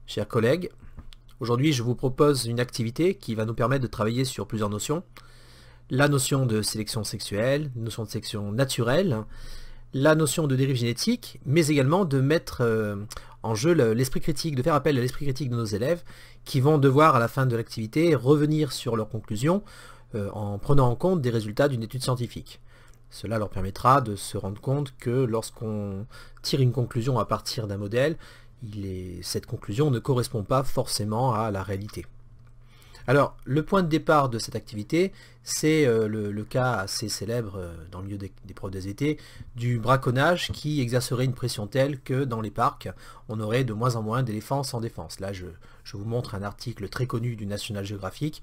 Chers collègues, aujourd'hui je vous propose une activité qui va nous permettre de travailler sur plusieurs notions. La notion de sélection sexuelle, la notion de sélection naturelle, la notion de dérive génétique, mais également de mettre en jeu l'esprit critique, de faire appel à l'esprit critique de nos élèves qui vont devoir à la fin de l'activité revenir sur leurs conclusions en prenant en compte des résultats d'une étude scientifique. Cela leur permettra de se rendre compte que lorsqu'on tire une conclusion à partir d'un modèle, cette conclusion ne correspond pas forcément à la réalité. Alors, le point de départ de cette activité, c'est le cas assez célèbre dans le milieu des profs des SVT du braconnage qui exercerait une pression telle que dans les parcs, on aurait de moins en moins d'éléphants sans défense. Là, je vous montre un article très connu du National Geographic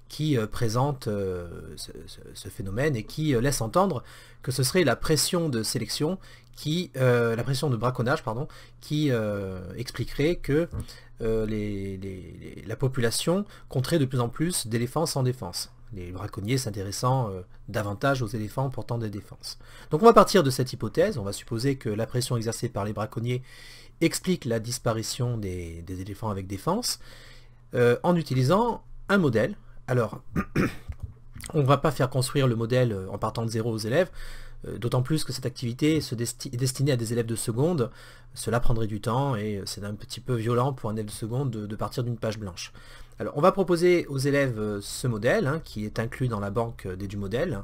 qui présente ce phénomène et qui laisse entendre que ce serait la pression de sélection la pression de braconnage, pardon, qui expliquerait que la population compterait de plus en plus d'éléphants sans défense. Les braconniers s'intéressant davantage aux éléphants portant des défenses. Donc on va partir de cette hypothèse, on va supposer que la pression exercée par les braconniers explique la disparition des éléphants avec défense, en utilisant un modèle. Alors, on ne va pas faire construire le modèle en partant de zéro aux élèves, d'autant plus que cette activité est destinée à des élèves de seconde. Cela prendrait du temps et c'est un petit peu violent pour un élève de seconde de partir d'une page blanche. Alors on va proposer aux élèves ce modèle qui est inclus dans la banque du modèle,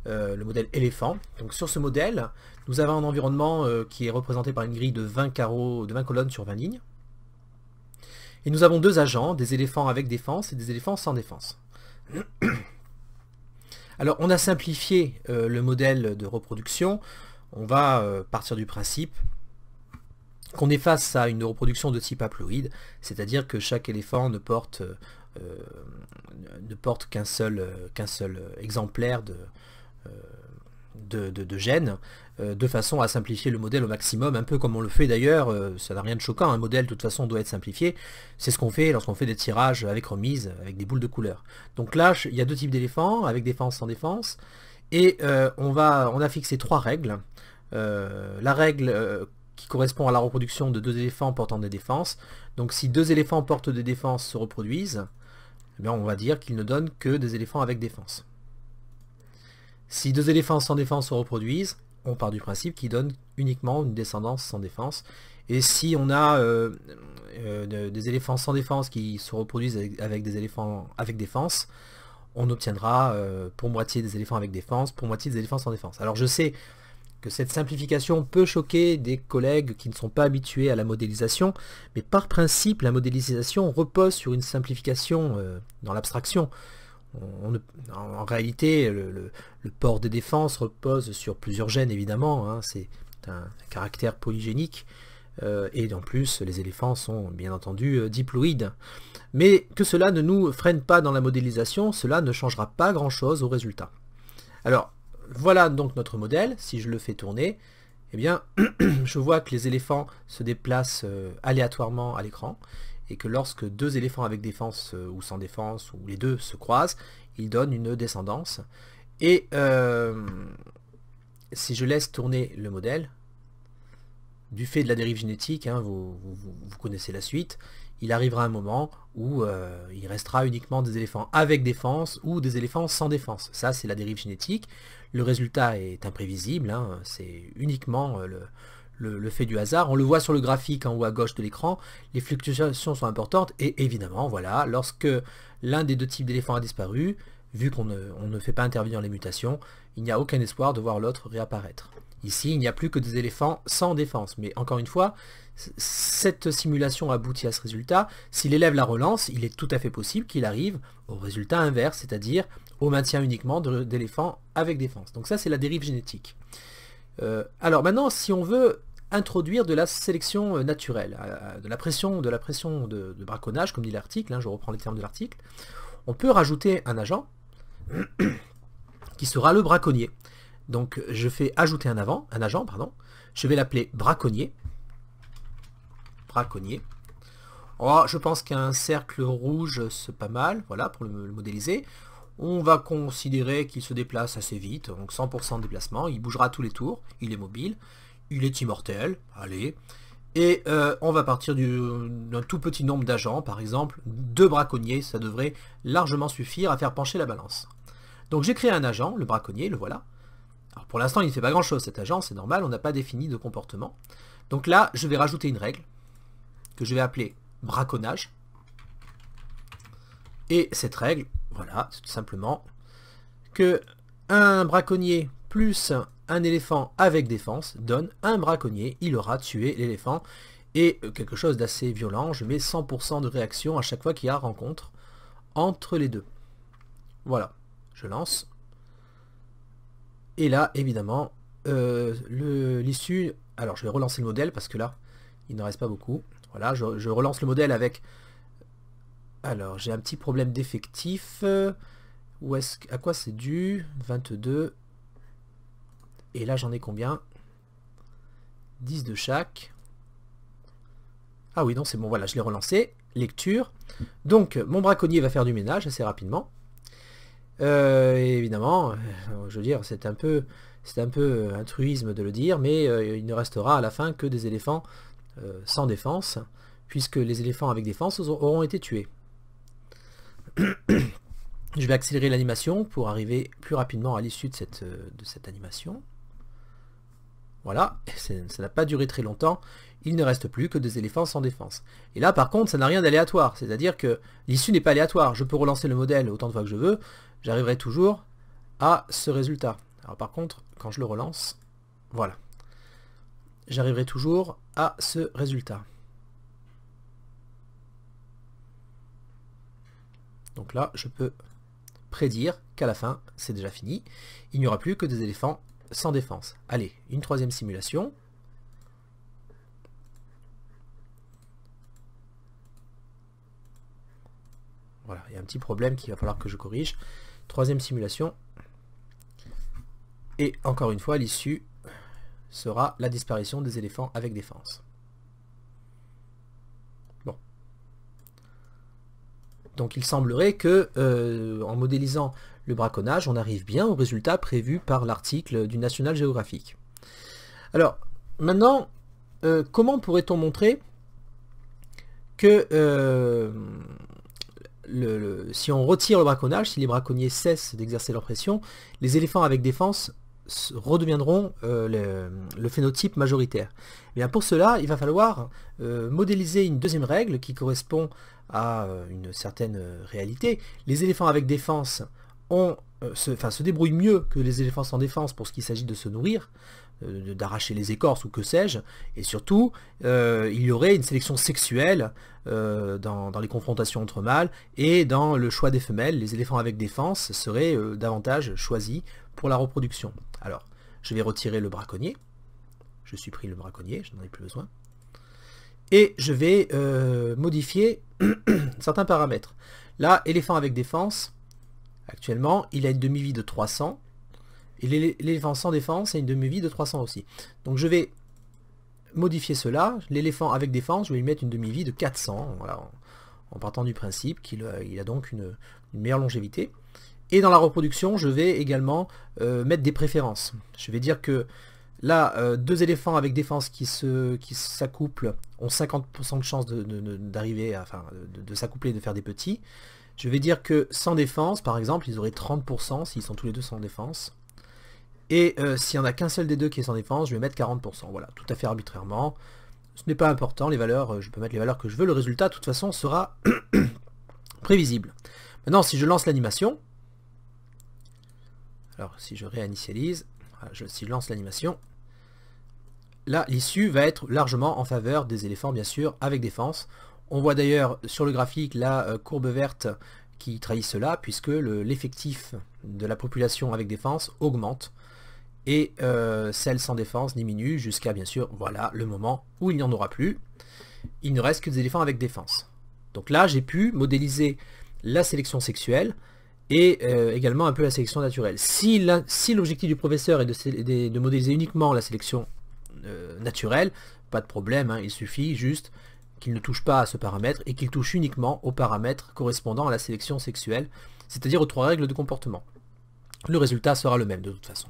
le modèle éléphant. Donc sur ce modèle, nous avons un environnement qui est représenté par une grille de 20 carreaux, de 20 colonnes sur 20 lignes. Et nous avons deux agents, des éléphants avec défense et des éléphants sans défense. Alors on a simplifié le modèle de reproduction. On va partir du principe qu'on est face à une reproduction de type haploïde, c'est-à-dire que chaque éléphant ne porte qu'un seul exemplaire de gènes, de façon à simplifier le modèle au maximum, un peu comme on le fait d'ailleurs, ça n'a rien de choquant, un modèle de toute façon doit être simplifié, c'est ce qu'on fait lorsqu'on fait des tirages avec remise, avec des boules de couleur. Donc là, il y a deux types d'éléphants, avec défense, sans défense, et on a fixé trois règles. La règle qui correspond à la reproduction de deux éléphants portant des défenses, donc si deux éléphants portent des défenses se reproduisent, eh bien on va dire qu'ils ne donnent que des éléphants avec défense. Si deux éléphants sans défense se reproduisent, on part du principe qu'ils donnent uniquement une descendance sans défense. Et si on a des éléphants sans défense qui se reproduisent avec des éléphants avec défense, on obtiendra pour moitié des éléphants avec défense, pour moitié des éléphants sans défense. Alors je sais que cette simplification peut choquer des collègues qui ne sont pas habitués à la modélisation, mais par principe, la modélisation repose sur une simplification dans l'abstraction. En réalité, le port des défenses repose sur plusieurs gènes, évidemment, c'est un caractère polygénique, et en plus, les éléphants sont bien entendu diploïdes. Mais que cela ne nous freine pas dans la modélisation, cela ne changera pas grand-chose au résultat. Alors, voilà donc notre modèle. Si je le fais tourner, eh bien, je vois que les éléphants se déplacent aléatoirement à l'écran, et que lorsque deux éléphants avec défense ou sans défense, ou les deux se croisent, ils donnent une descendance. Et si je laisse tourner le modèle, du fait de la dérive génétique, vous connaissez la suite, il arrivera un moment où il restera uniquement des éléphants avec défense ou des éléphants sans défense. Ça, c'est la dérive génétique. Le résultat est imprévisible, c'est uniquement le fait du hasard. On le voit sur le graphique en haut à gauche de l'écran, les fluctuations sont importantes et évidemment, voilà, lorsque l'un des deux types d'éléphants a disparu, vu qu'on ne fait pas intervenir les mutations, il n'y a aucun espoir de voir l'autre réapparaître. Ici, il n'y a plus que des éléphants sans défense, mais encore une fois, cette simulation aboutit à ce résultat. Si l'élève la relance, il est tout à fait possible qu'il arrive au résultat inverse, c'est-à-dire au maintien uniquement d'éléphants avec défense. Donc ça, c'est la dérive génétique. Alors maintenant, si on veut introduire de la sélection naturelle, de la pression de braconnage, comme dit l'article, je reprends les termes de l'article, on peut rajouter un agent qui sera le braconnier. Donc je fais ajouter un agent, je vais l'appeler braconnier. Oh, je pense qu'un cercle rouge, c'est pas mal, voilà, pour le modéliser. On va considérer qu'il se déplace assez vite, donc 100% de déplacement, il bougera tous les tours, il est mobile, il est immortel, allez, Et on va partir d'un tout petit nombre d'agents, par exemple 2 braconniers, ça devrait largement suffire à faire pencher la balance. Donc j'ai créé un agent, le braconnier, le voilà. Alors pour l'instant il ne fait pas grand chose cet agent, c'est normal, on n'a pas défini de comportement. Donc là je vais rajouter une règle que je vais appeler braconnage. Et cette règle, voilà, c'est tout simplement que un braconnier plus un éléphant avec défense donne un braconnier, il aura tué l'éléphant. Et quelque chose d'assez violent, je mets 100% de réaction à chaque fois qu'il y a rencontre entre les deux. Voilà, je lance. Et là, évidemment, l'issue... Alors, je vais relancer le modèle parce que là, il ne reste pas beaucoup. Voilà, je relance le modèle avec... Alors, j'ai un petit problème d'effectif. À quoi c'est dû? 22. Et là, j'en ai combien? 10 de chaque. Ah oui, non, c'est bon, voilà, je l'ai relancé. Lecture. Donc, mon braconnier va faire du ménage assez rapidement. Et évidemment, je veux dire, c'est un peu un truisme de le dire, mais il ne restera à la fin que des éléphants sans défense, puisque les éléphants avec défense auront été tués. Je vais accélérer l'animation pour arriver plus rapidement à l'issue de cette animation. Voilà, ça n'a pas duré très longtemps, il ne reste plus que des éléphants sans défense. Et là par contre ça n'a rien d'aléatoire, c'est-à-dire que l'issue n'est pas aléatoire, je peux relancer le modèle autant de fois que je veux, j'arriverai toujours à ce résultat. Alors par contre, quand je le relance, voilà, j'arriverai toujours à ce résultat. Donc là, je peux prédire qu'à la fin, c'est déjà fini, il n'y aura plus que des éléphants sans défense. Allez, une troisième simulation. Voilà, il y a un petit problème qu'il va falloir que je corrige. Troisième simulation. Et encore une fois, l'issue sera la disparition des éléphants avec défense. Bon. Donc il semblerait que, en modélisant le braconnage, on arrive bien au résultat prévu par l'article du National Geographic. Alors, maintenant, comment pourrait-on montrer que si on retire le braconnage, si les braconniers cessent d'exercer leur pression, les éléphants avec défense redeviendront le phénotype majoritaire. Et bien pour cela, il va falloir modéliser une deuxième règle qui correspond à une certaine réalité. Les éléphants avec défense se débrouillent mieux que les éléphants sans défense pour ce qu'il s'agit de se nourrir, d'arracher les écorces ou que sais-je, et surtout il y aurait une sélection sexuelle dans les confrontations entre mâles, et dans le choix des femelles, les éléphants avec défense seraient davantage choisis pour la reproduction. Alors, je vais retirer le braconnier, je supprime le braconnier, je n'en ai plus besoin, et je vais modifier certains paramètres. Là, éléphant avec défense, actuellement, il a une demi-vie de 300, et l'éléphant sans défense a une demi-vie de 300 aussi. Donc je vais modifier cela. L'éléphant avec défense, je vais lui mettre une demi-vie de 400, voilà, en partant du principe qu'il a donc une meilleure longévité. Et dans la reproduction, je vais également mettre des préférences. Je vais dire que là, deux éléphants avec défense qui s'accouplent ont 50% de chance d'arriver, enfin, de s'accoupler et de faire des petits. Je vais dire que sans défense, par exemple, ils auraient 30% s'ils sont tous les deux sans défense. Et s'il n'y en a qu'un seul des deux qui est sans défense, je vais mettre 40%. Voilà, tout à fait arbitrairement. Ce n'est pas important, les valeurs, je peux mettre les valeurs que je veux. Le résultat, de toute façon, sera prévisible. Maintenant, si je lance l'animation, alors si je réinitialise, si je lance l'animation, là, l'issue va être largement en faveur des éléphants, bien sûr, avec défense. On voit d'ailleurs sur le graphique la courbe verte qui trahit cela, puisque l'effectif de la population avec défense augmente, et celle sans défense diminue jusqu'à, bien sûr, voilà, le moment où il n'y en aura plus. Il ne reste que des éléphants avec défense. Donc là, j'ai pu modéliser la sélection sexuelle et également un peu la sélection naturelle. Si l'objectif du professeur est de modéliser uniquement la sélection naturelle, pas de problème, hein, il suffit juste qu'il ne touche pas à ce paramètre et qu'il touche uniquement aux paramètres correspondant à la sélection sexuelle, c'est-à-dire aux 3 règles de comportement. Le résultat sera le même de toute façon.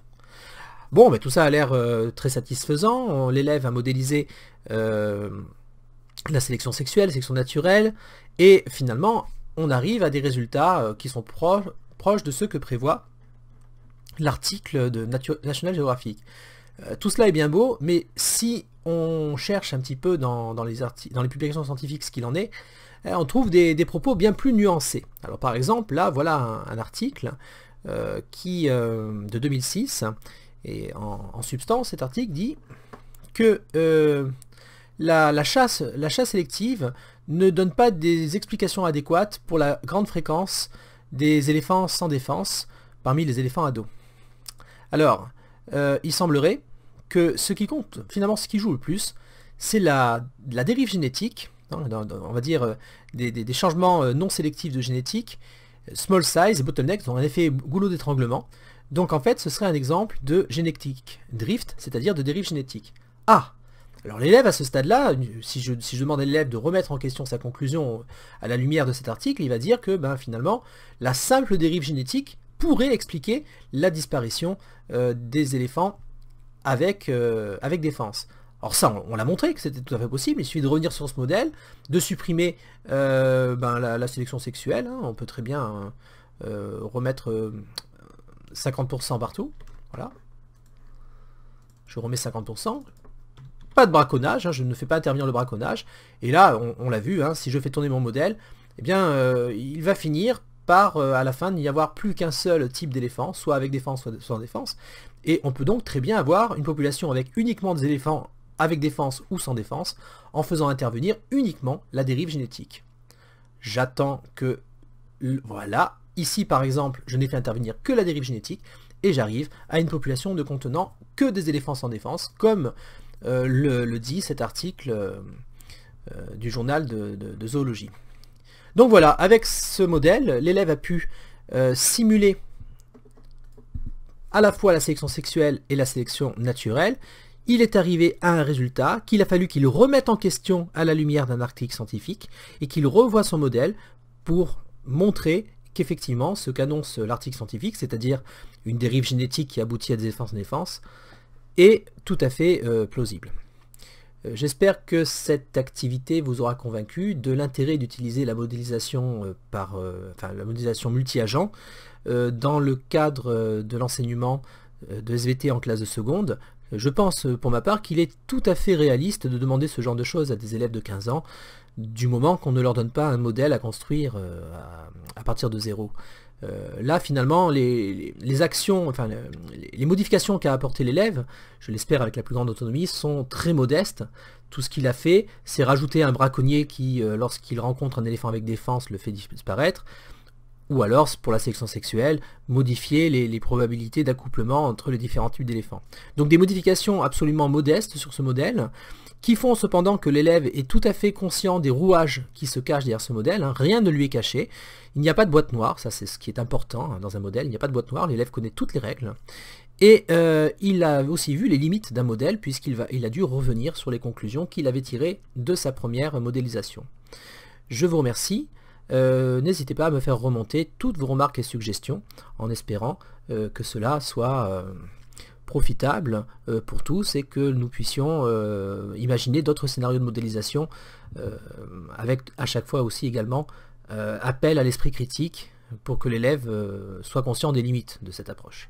Bon, mais tout ça a l'air très satisfaisant. L'élève a modélisé la sélection sexuelle, la sélection naturelle, et finalement, on arrive à des résultats qui sont proches de ceux que prévoit l'article de National Geographic. Tout cela est bien beau, mais si on cherche un petit peu dans les publications scientifiques ce qu'il en est, on trouve des propos bien plus nuancés. Alors par exemple, là, voilà un article de 2006, et en substance, cet article dit que la chasse sélective ne donne pas des explications adéquates pour la grande fréquence des éléphants sans défense parmi les éléphants ados. Alors, il semblerait que ce qui compte, finalement ce qui joue le plus, c'est la dérive génétique, hein, on va dire des changements non sélectifs de génétique, small size et bottlenecks ont un effet goulot d'étranglement. Donc en fait, ce serait un exemple de génétique drift, c'est-à-dire de dérive génétique. Ah! Alors l'élève à ce stade-là, si je demande à l'élève de remettre en question sa conclusion à la lumière de cet article, il va dire que finalement, la simple dérive génétique pourrait expliquer la disparition des éléphants avec défense. Alors ça, on l'a montré que c'était tout à fait possible, il suffit de revenir sur ce modèle, de supprimer la sélection sexuelle, hein, on peut très bien remettre 50% partout, voilà. Je remets 50%. Pas de braconnage, hein, je ne fais pas intervenir le braconnage. Et là, on l'a vu, hein, si je fais tourner mon modèle, eh bien, il va finir par, à la fin, n'y avoir plus qu'un seul type d'éléphant, soit avec défense, soit sans défense. Et on peut donc très bien avoir une population avec uniquement des éléphants avec défense ou sans défense, en faisant intervenir uniquement la dérive génétique. J'attends que... Voilà, ici par exemple, je n'ai fait intervenir que la dérive génétique, et j'arrive à une population ne contenant que des éléphants sans défense, comme le dit cet article du journal de zoologie. Donc voilà, avec ce modèle, l'élève a pu simuler à la fois la sélection sexuelle et la sélection naturelle. Il est arrivé à un résultat qu'il a fallu qu'il remette en question à la lumière d'un article scientifique et qu'il revoie son modèle pour montrer qu'effectivement ce qu'annonce l'article scientifique, c'est-à-dire une dérive génétique qui aboutit à des éléphants sans défense, est tout à fait plausible. J'espère que cette activité vous aura convaincu de l'intérêt d'utiliser la modélisation la modélisation multi-agent dans le cadre de l'enseignement de SVT en classe de seconde. Je pense pour ma part qu'il est tout à fait réaliste de demander ce genre de choses à des élèves de 15 ans, du moment qu'on ne leur donne pas un modèle à construire à partir de zéro. Là finalement les actions, les modifications qu'a apporté l'élève, je l'espère avec la plus grande autonomie, sont très modestes. Tout ce qu'il a fait, c'est rajouter un braconnier qui, lorsqu'il rencontre un éléphant avec défense, le fait disparaître, ou alors, pour la sélection sexuelle, modifier les probabilités d'accouplement entre les différents types d'éléphants. Donc des modifications absolument modestes sur ce modèle, qui font cependant que l'élève est tout à fait conscient des rouages qui se cachent derrière ce modèle, hein. Rien ne lui est caché, il n'y a pas de boîte noire, ça c'est ce qui est important hein, dans un modèle, il n'y a pas de boîte noire, l'élève connaît toutes les règles, et il a aussi vu les limites d'un modèle, puisqu'il a dû revenir sur les conclusions qu'il avait tirées de sa première modélisation. Je vous remercie. N'hésitez pas à me faire remonter toutes vos remarques et suggestions en espérant que cela soit profitable pour tous et que nous puissions imaginer d'autres scénarios de modélisation avec à chaque fois aussi également appel à l'esprit critique pour que l'élève soit conscient des limites de cette approche.